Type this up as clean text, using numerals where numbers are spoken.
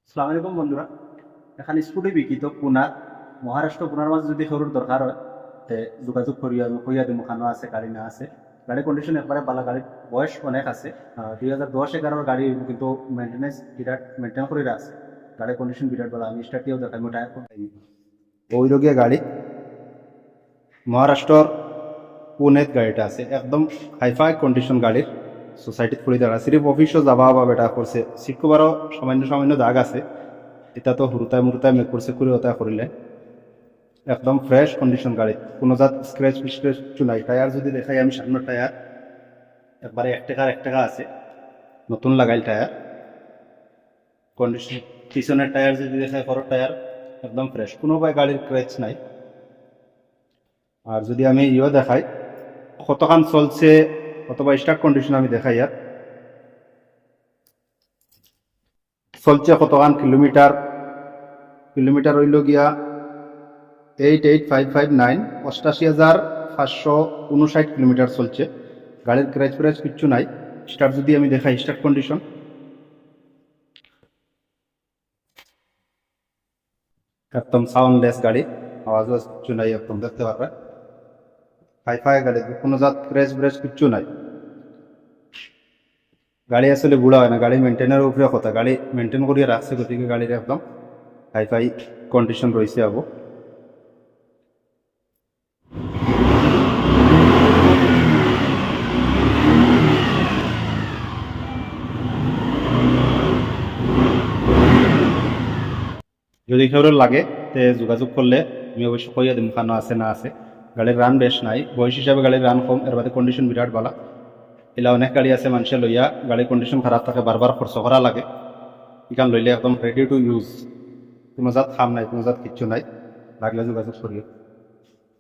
আসসালামু আলাইকুম বন্ধুরা। এখন স্কুটি বিকি তো পুনাত মহারাষ্ট্র পুনার মাঝে যদি সরুর দরকার হয় তে যোগাযোগ করি আমি কইয়া দিম খানো আছে গাড়ি না আছে। গাড়ির কন্ডিশন একবারে ভালো, গাড়ির বয়স অনেক আছে। 2010-11 গাড়ি কিন্তু মেনটেন্যান্স বিরাট মেনটেন করে আছে। গাড়ির কন্ডিশন বিরাট ভালো, আমি স্টার্টিও দেখাই টায়ার কোনটাই ওই রোগিয়া গাড়ি মহারাষ্ট্রর পুনেত গাড়িটা আছে একদম হাইফাই কন্ডিশন গাড়ির। সোসাইটিত ফুরি দাঁড়া সিরিফ অফিসও যাবা বা বেটা করছে সিট কভারও সামান্য সামান্য দাগ আছে। এটা তো হুরুতায় মুরুতায় মেক করছে করে ওটা করিলে একদম ফ্রেশ কন্ডিশন গাড়ি, কোনো জাত স্ক্র্যাচ ফিস্ক্র্যাচ কিছু নাই। টায়ার যদি দেখাই আমি সামনের টায়ার একবারে 1 টাকা আছে, নতুন লাগাইল টায়ার কন্ডিশন। পিছনের টায়ার যদি দেখাই পরের টায়ার একদম ফ্রেশ, কোনো ভাই গাড়ির ক্র্যাচ নাই। আর যদি আমি দেখাই কতখান চলছে অথবা স্টার্ট কন্ডিশন আমি দেখাই, আর চলছে কতখান কিলোমিটার। কিলোমিটার হইল গিয়া 88,559, 88,559 কিলোমিটার চলছে। গাড়ির ক্র্যাচ ফ্র্যাচ কিচ্ছু নাই। স্টার্ট যদি আমি দেখাই স্টার্ট কন্ডিশন একদম সাউন্ডলেস গাড়ি, আওয়াজ কিচ্ছু নাই, একদম দেখতে পারবে হাইফাই গাড়ি, কোনো জাত ক্র্যাচ ব্রেচ কিচ্ছু নাই। গাড়ি আসলে বুড়া হয় না, গাড়ি মেনটেনের উপরে কথা, গাড়ি মেনটেন করিয়ে রাখছে গতিকে গাড়ির একদম হাইফাই কন্ডিশন রয়েছে। আবো যদি কেউ লাগে তে যোগাযোগ করলে আমি অবশ্যই কইয়া দিম খানো আছে না আছে। গাড়ির রান বেশ নাই, বয়স হিসাবে গাড়ির রান কম, এর বাদে কন্ডিশন বিরাট ভালো। এলা অনেক গাড়ি আছে মানুষের লইয়া গাড়ির কন্ডিশন খারাপ থাকে, বারবার খরচ করা লাগে। এখান লইলে একদম রেডি টু ইউজ, কোনো জাত খাম নাই, কোনো জাত কিচ্ছু নাই, লাগলে যোগাযোগ করিও।